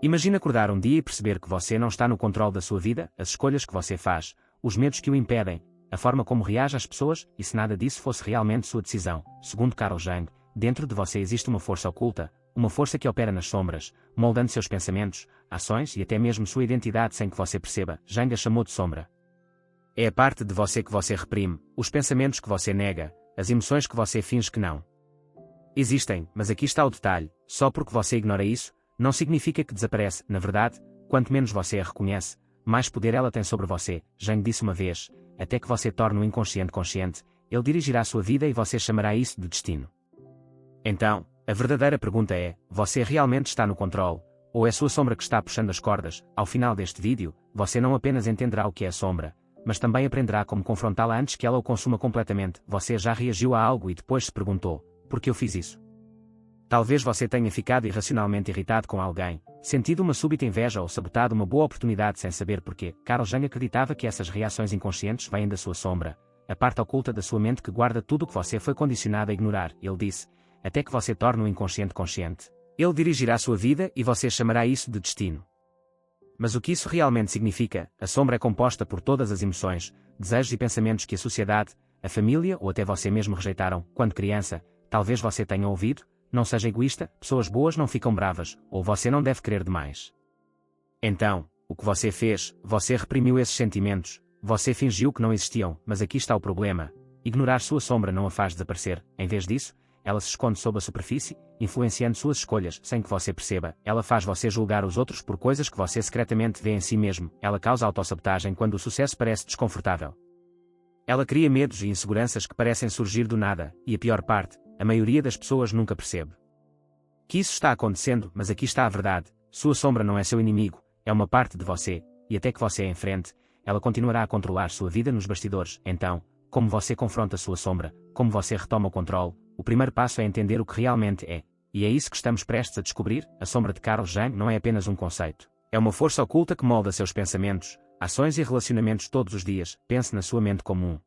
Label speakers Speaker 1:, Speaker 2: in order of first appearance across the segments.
Speaker 1: Imagine acordar um dia e perceber que você não está no controle da sua vida, as escolhas que você faz, os medos que o impedem, a forma como reage às pessoas, e se nada disso fosse realmente sua decisão. Segundo Carl Jung, dentro de você existe uma força oculta, uma força que opera nas sombras, moldando seus pensamentos, ações e até mesmo sua identidade sem que você perceba. Jung a chamou de sombra. É a parte de você que você reprime, os pensamentos que você nega, as emoções que você finge que não existem, mas aqui está o detalhe: só porque você ignora isso, não significa que desaparece. Na verdade, quanto menos você a reconhece, mais poder ela tem sobre você. Jung disse uma vez: até que você torne o inconsciente consciente, ele dirigirá a sua vida e você chamará isso de destino. Então, a verdadeira pergunta é: você realmente está no controle, ou é sua sombra que está puxando as cordas? Ao final deste vídeo, você não apenas entenderá o que é a sombra, mas também aprenderá como confrontá-la antes que ela o consuma completamente. Você já reagiu a algo e depois se perguntou: por que eu fiz isso? Talvez você tenha ficado irracionalmente irritado com alguém, sentido uma súbita inveja ou sabotado uma boa oportunidade sem saber porquê. Carl Jung acreditava que essas reações inconscientes vêm da sua sombra, a parte oculta da sua mente que guarda tudo o que você foi condicionado a ignorar. Ele disse: até que você torne o inconsciente consciente, ele dirigirá a sua vida e você chamará isso de destino. Mas o que isso realmente significa? A sombra é composta por todas as emoções, desejos e pensamentos que a sociedade, a família ou até você mesmo rejeitaram. Quando criança, talvez você tenha ouvido: não seja egoísta, pessoas boas não ficam bravas, ou você não deve querer demais. Então, o que você fez? Você reprimiu esses sentimentos, você fingiu que não existiam. Mas aqui está o problema: ignorar sua sombra não a faz desaparecer. Em vez disso, ela se esconde sob a superfície, influenciando suas escolhas sem que você perceba. Ela faz você julgar os outros por coisas que você secretamente vê em si mesmo. Ela causa autossabotagem quando o sucesso parece desconfortável. Ela cria medos e inseguranças que parecem surgir do nada, e a pior parte: a maioria das pessoas nunca percebe que isso está acontecendo. Mas aqui está a verdade: sua sombra não é seu inimigo, é uma parte de você, e até que você a enfrente, ela continuará a controlar sua vida nos bastidores. Então, como você confronta sua sombra, como você retoma o controle? O primeiro passo é entender o que realmente é. E é isso que estamos prestes a descobrir. A sombra de Carl Jung não é apenas um conceito. É uma força oculta que molda seus pensamentos, ações e relacionamentos todos os dias. Pense na sua mente como um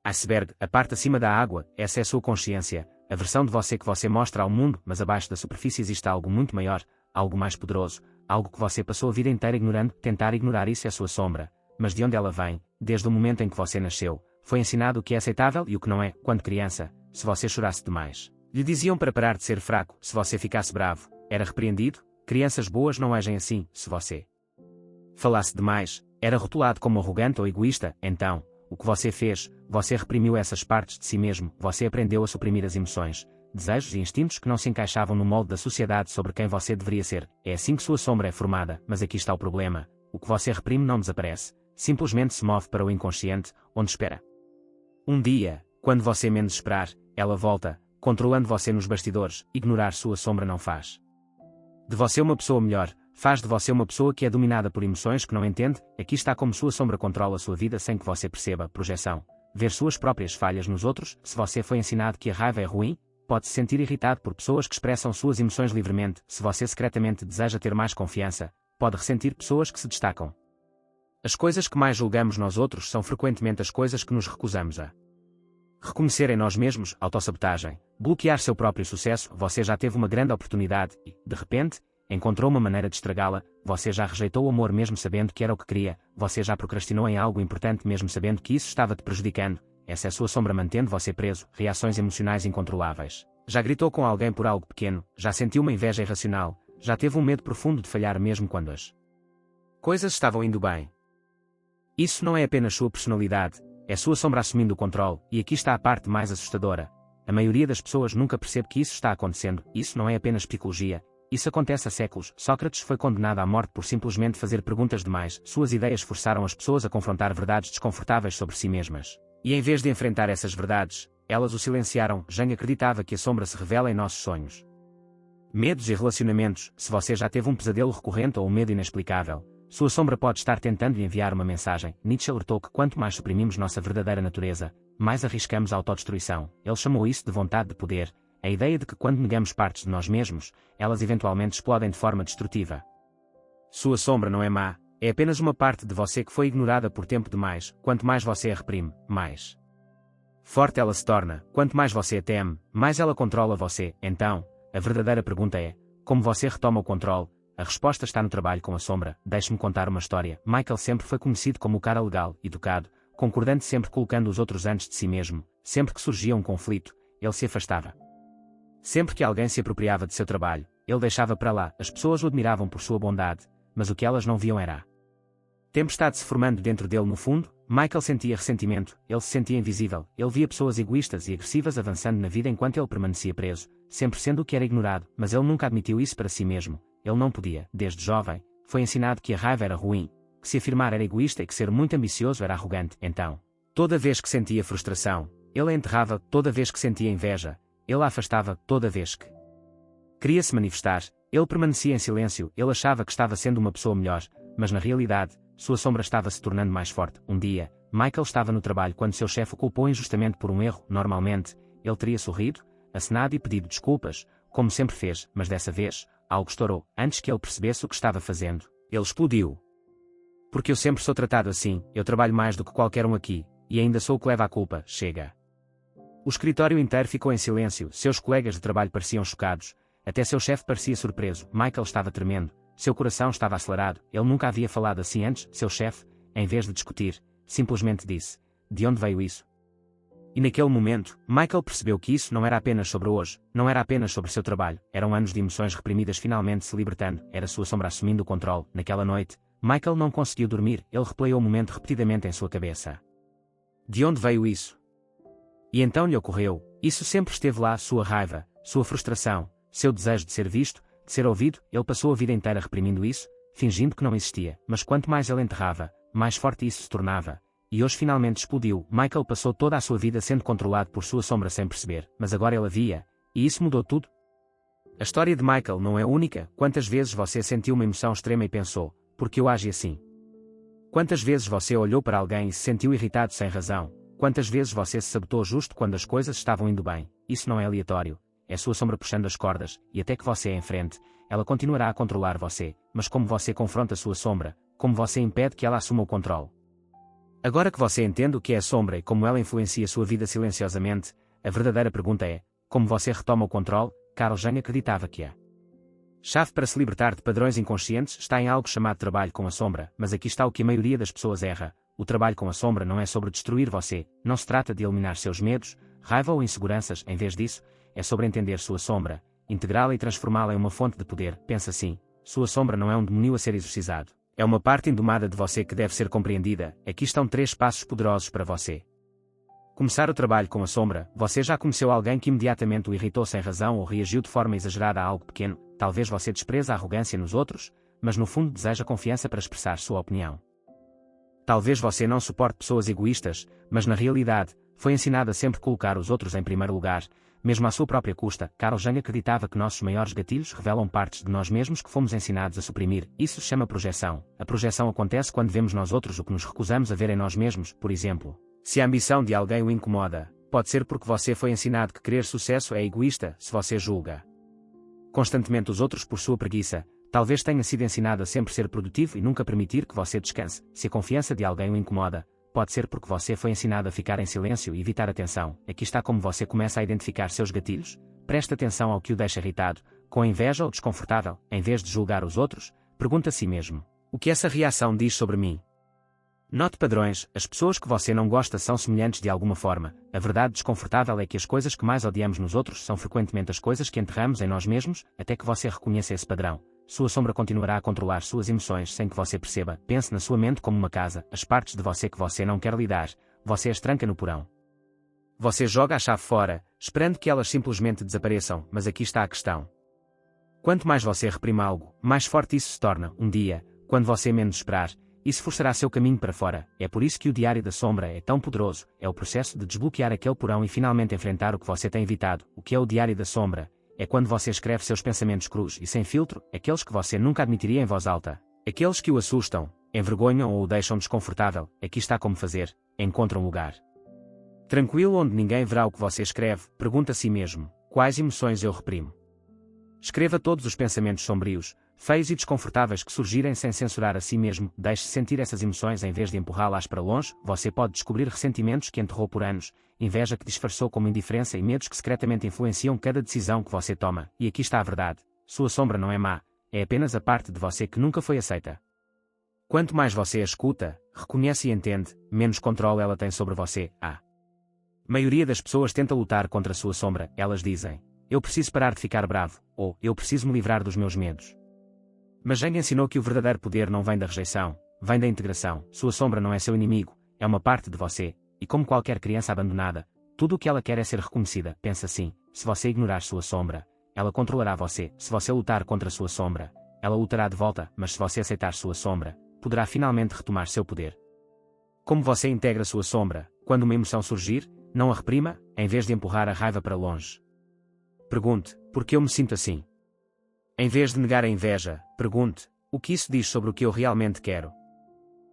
Speaker 1: iceberg, a parte acima da água. Essa é a sua consciência, a versão de você que você mostra ao mundo, mas abaixo da superfície existe algo muito maior, algo mais poderoso, algo que você passou a vida inteira ignorando. Tentar ignorar isso é a sua sombra. Mas de onde ela vem? Desde o momento em que você nasceu, foi ensinado o que é aceitável e o que não é. Quando criança, se você chorasse demais, lhe diziam para parar de ser fraco. Se você ficasse bravo, era repreendido. Crianças boas não agem assim. Se você falasse demais, era rotulado como arrogante ou egoísta. Então, o que você fez? Você reprimiu essas partes de si mesmo. Você aprendeu a suprimir as emoções, desejos e instintos que não se encaixavam no molde da sociedade sobre quem você deveria ser. É assim que sua sombra é formada. Mas aqui está o problema: o que você reprime não desaparece, simplesmente se move para o inconsciente, onde espera. Um dia, quando você menos esperar, ela volta, controlando você nos bastidores. Ignorar sua sombra não faz de você uma pessoa melhor, faz de você uma pessoa que é dominada por emoções que não entende. Aqui está como sua sombra controla a sua vida sem que você perceba. Projeção: ver suas próprias falhas nos outros. Se você foi ensinado que a raiva é ruim, pode se sentir irritado por pessoas que expressam suas emoções livremente. Se você secretamente deseja ter mais confiança, pode ressentir pessoas que se destacam. As coisas que mais julgamos nós outros são frequentemente as coisas que nos recusamos a reconhecer em nós mesmos. Autossabotagem: bloquear seu próprio sucesso. Você já teve uma grande oportunidade e, de repente, encontrou uma maneira de estragá-la. Você já rejeitou o amor mesmo sabendo que era o que queria. Você já procrastinou em algo importante mesmo sabendo que isso estava te prejudicando. Essa é a sua sombra mantendo você preso. Reações emocionais incontroláveis: já gritou com alguém por algo pequeno, já sentiu uma inveja irracional, já teve um medo profundo de falhar mesmo quando as coisas estavam indo bem. Isso não é apenas sua personalidade, é sua sombra assumindo o controle. E aqui está a parte mais assustadora: a maioria das pessoas nunca percebe que isso está acontecendo. Isso não é apenas psicologia, isso acontece há séculos. Sócrates foi condenado à morte por simplesmente fazer perguntas demais. Suas ideias forçaram as pessoas a confrontar verdades desconfortáveis sobre si mesmas. E em vez de enfrentar essas verdades, elas o silenciaram. Jung acreditava que a sombra se revela em nossos sonhos, medos e relacionamentos. Se você já teve um pesadelo recorrente ou um medo inexplicável, sua sombra pode estar tentando lhe enviar uma mensagem. Nietzsche alertou que quanto mais suprimimos nossa verdadeira natureza, mais arriscamos a autodestruição. Ele chamou isso de vontade de poder, a ideia de que quando negamos partes de nós mesmos, elas eventualmente explodem de forma destrutiva. Sua sombra não é má, é apenas uma parte de você que foi ignorada por tempo demais. Quanto mais você a reprime, mais forte ela se torna. Quanto mais você a teme, mais ela controla você. Então, a verdadeira pergunta é: como você retoma o controle? A resposta está no trabalho com a sombra. Deixe-me contar uma história. Michael sempre foi conhecido como o cara legal, educado, concordante, sempre colocando os outros antes de si mesmo. Sempre que surgia um conflito, ele se afastava. Sempre que alguém se apropriava de seu trabalho, ele deixava para lá. As pessoas o admiravam por sua bondade, mas o que elas não viam era a tempestade se formando dentro dele. No fundo, Michael sentia ressentimento, ele se sentia invisível, ele via pessoas egoístas e agressivas avançando na vida enquanto ele permanecia preso, sempre sendo o que era ignorado, mas ele nunca admitiu isso para si mesmo. Ele não podia, desde jovem, foi ensinado que a raiva era ruim, que se afirmar era egoísta e que ser muito ambicioso era arrogante. Então, toda vez que sentia frustração, ele a enterrava. Toda vez que sentia inveja, ele a afastava. Toda vez que queria se manifestar, ele permanecia em silêncio. Ele achava que estava sendo uma pessoa melhor, mas na realidade, sua sombra estava se tornando mais forte. Um dia, Michael estava no trabalho quando seu chefe o culpou injustamente por um erro. Normalmente, ele teria sorrido, acenado e pedido desculpas, como sempre fez, mas dessa vez, algo estourou. Antes que ele percebesse o que estava fazendo, ele explodiu. Porque eu sempre sou tratado assim, eu trabalho mais do que qualquer um aqui, e ainda sou o que leva a culpa. Chega. O escritório inteiro ficou em silêncio. Seus colegas de trabalho pareciam chocados, até seu chefe parecia surpreso. Michael estava tremendo, seu coração estava acelerado. Ele nunca havia falado assim antes. Seu chefe, em vez de discutir, simplesmente disse: "De onde veio isso?" E naquele momento, Michael percebeu que isso não era apenas sobre hoje, não era apenas sobre seu trabalho, eram anos de emoções reprimidas finalmente se libertando, era sua sombra assumindo o controle. Naquela noite, Michael não conseguiu dormir, ele replayou o momento repetidamente em sua cabeça. De onde veio isso? E então lhe ocorreu, isso sempre esteve lá, sua raiva, sua frustração, seu desejo de ser visto, de ser ouvido. Ele passou a vida inteira reprimindo isso, fingindo que não existia, mas quanto mais ele enterrava, mais forte isso se tornava. E hoje finalmente explodiu. Michael passou toda a sua vida sendo controlado por sua sombra sem perceber, mas agora ele a via, e isso mudou tudo. A história de Michael não é única. Quantas vezes você sentiu uma emoção extrema e pensou: por que eu agi assim? Quantas vezes você olhou para alguém e se sentiu irritado sem razão? Quantas vezes você se sabotou justo quando as coisas estavam indo bem? Isso não é aleatório, é sua sombra puxando as cordas, e até que você a enfrente, ela continuará a controlar você, mas como você confronta a sua sombra, como você impede que ela assuma o controle. Agora que você entende o que é a sombra e como ela influencia sua vida silenciosamente, a verdadeira pergunta é: como você retoma o controle? Carl Jung acreditava que a chave para se libertar de padrões inconscientes está em algo chamado trabalho com a sombra, mas aqui está o que a maioria das pessoas erra. O trabalho com a sombra não é sobre destruir você, não se trata de eliminar seus medos, raiva ou inseguranças. Em vez disso, é sobre entender sua sombra, integrá-la e transformá-la em uma fonte de poder. Pensa assim: sua sombra não é um demônio a ser exorcizado, é uma parte indomada de você que deve ser compreendida. Aqui estão 3 passos poderosos para você começar o trabalho com a sombra. Você já conheceu alguém que imediatamente o irritou sem razão ou reagiu de forma exagerada a algo pequeno? Talvez você despreza a arrogância nos outros, mas no fundo deseja confiança para expressar sua opinião. Talvez você não suporte pessoas egoístas, mas na realidade, foi ensinado a sempre colocar os outros em primeiro lugar, mesmo à sua própria custa. Carl Jung acreditava que nossos maiores gatilhos revelam partes de nós mesmos que fomos ensinados a suprimir. Isso se chama projeção. A projeção acontece quando vemos nos outros o que nos recusamos a ver em nós mesmos. Por exemplo, se a ambição de alguém o incomoda, pode ser porque você foi ensinado que querer sucesso é egoísta. Se você julga constantemente os outros por sua preguiça, talvez tenha sido ensinado a sempre ser produtivo e nunca permitir que você descanse. Se a confiança de alguém o incomoda, pode ser porque você foi ensinado a ficar em silêncio e evitar atenção. Aqui está como você começa a identificar seus gatilhos. Preste atenção ao que o deixa irritado, com inveja ou desconfortável. Em vez de julgar os outros, pergunte a si mesmo: o que essa reação diz sobre mim? Note padrões. As pessoas que você não gosta são semelhantes de alguma forma. A verdade desconfortável é que as coisas que mais odiamos nos outros são frequentemente as coisas que enterramos em nós mesmos, até que você reconheça esse padrão. Sua sombra continuará a controlar suas emoções sem que você perceba. Pense na sua mente como uma casa. As partes de você que você não quer lidar, você as tranca no porão. Você joga a chave fora, esperando que elas simplesmente desapareçam, mas aqui está a questão. Quanto mais você reprime algo, mais forte isso se torna. Um dia, quando você menos esperar, isso forçará seu caminho para fora. É por isso que o Diário da Sombra é tão poderoso. É o processo de desbloquear aquele porão e finalmente enfrentar o que você tem evitado. O que é o Diário da Sombra? É quando você escreve seus pensamentos crus e sem filtro, aqueles que você nunca admitiria em voz alta. Aqueles que o assustam, envergonham ou o deixam desconfortável. Aqui está como fazer. Encontra um lugar tranquilo onde ninguém verá o que você escreve. Pergunta a si mesmo: quais emoções eu reprimo? Escreva todos os pensamentos sombrios, feios e desconfortáveis que surgirem sem censurar a si mesmo. Deixe-se sentir essas emoções em vez de empurrá-las para longe. Você pode descobrir ressentimentos que enterrou por anos, inveja que disfarçou como indiferença e medos que secretamente influenciam cada decisão que você toma. E aqui está a verdade: sua sombra não é má, é apenas a parte de você que nunca foi aceita. Quanto mais você a escuta, reconhece e entende, menos controle ela tem sobre você. A maioria das pessoas tenta lutar contra a sua sombra. Elas dizem: eu preciso parar de ficar bravo, ou eu preciso me livrar dos meus medos. Mas Jung ensinou que o verdadeiro poder não vem da rejeição, vem da integração. Sua sombra não é seu inimigo, é uma parte de você, e como qualquer criança abandonada, tudo o que ela quer é ser reconhecida. Pensa assim: se você ignorar sua sombra, ela controlará você. Se você lutar contra sua sombra, ela lutará de volta. Mas se você aceitar sua sombra, poderá finalmente retomar seu poder. Como você integra sua sombra? Quando uma emoção surgir, não a reprima, em vez de empurrar a raiva para longe. Pergunte: por que eu me sinto assim? Em vez de negar a inveja, pergunte: o que isso diz sobre o que eu realmente quero?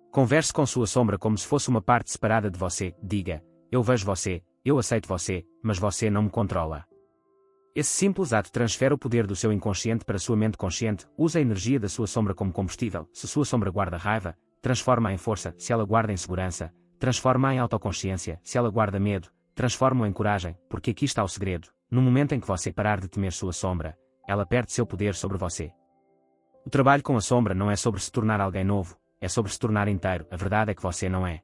Speaker 1: Converse com sua sombra como se fosse uma parte separada de você. Diga: eu vejo você, eu aceito você, mas você não me controla. Esse simples ato transfere o poder do seu inconsciente para sua mente consciente. Usa a energia da sua sombra como combustível. Se sua sombra guarda raiva, transforma-a em força. Se ela guarda insegurança, transforma-a em autoconsciência. Se ela guarda medo, transforma-o em coragem. Porque aqui está o segredo: no momento em que você parar de temer sua sombra, ela perde seu poder sobre você. O trabalho com a sombra não é sobre se tornar alguém novo, é sobre se tornar inteiro. A verdade é que você não é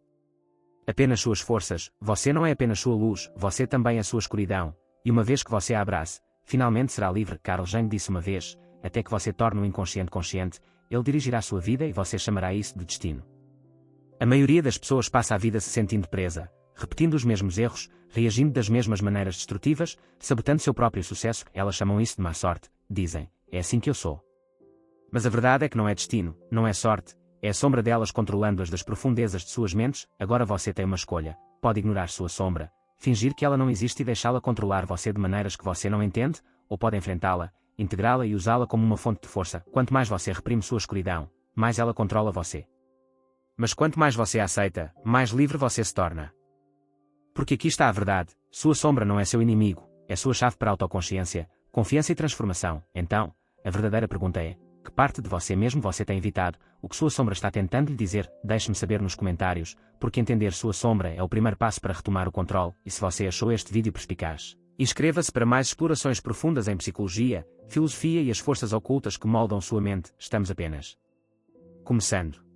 Speaker 1: apenas suas forças, você não é apenas sua luz, você também é sua escuridão. E uma vez que você a abrace, finalmente será livre. Carl Jung disse uma vez: até que você torne o inconsciente consciente, ele dirigirá sua vida e você chamará isso de destino. A maioria das pessoas passa a vida se sentindo presa, repetindo os mesmos erros, reagindo das mesmas maneiras destrutivas, sabotando seu próprio sucesso. Elas chamam isso de má sorte. Dizem: é assim que eu sou. Mas a verdade é que não é destino, não é sorte, é a sombra delas controlando-as das profundezas de suas mentes. Agora você tem uma escolha: pode ignorar sua sombra, fingir que ela não existe e deixá-la controlar você de maneiras que você não entende, ou pode enfrentá-la, integrá-la e usá-la como uma fonte de força. Quanto mais você reprime sua escuridão, mais ela controla você. Mas quanto mais você a aceita, mais livre você se torna. Porque aqui está a verdade: sua sombra não é seu inimigo, é sua chave para a autoconsciência, confiança e transformação. Então, a verdadeira pergunta é: que parte de você mesmo você tem evitado? O que sua sombra está tentando lhe dizer? Deixe-me saber nos comentários, porque entender sua sombra é o primeiro passo para retomar o controle. E se você achou este vídeo perspicaz, inscreva-se para mais explorações profundas em psicologia, filosofia e as forças ocultas que moldam sua mente. Estamos apenas começando.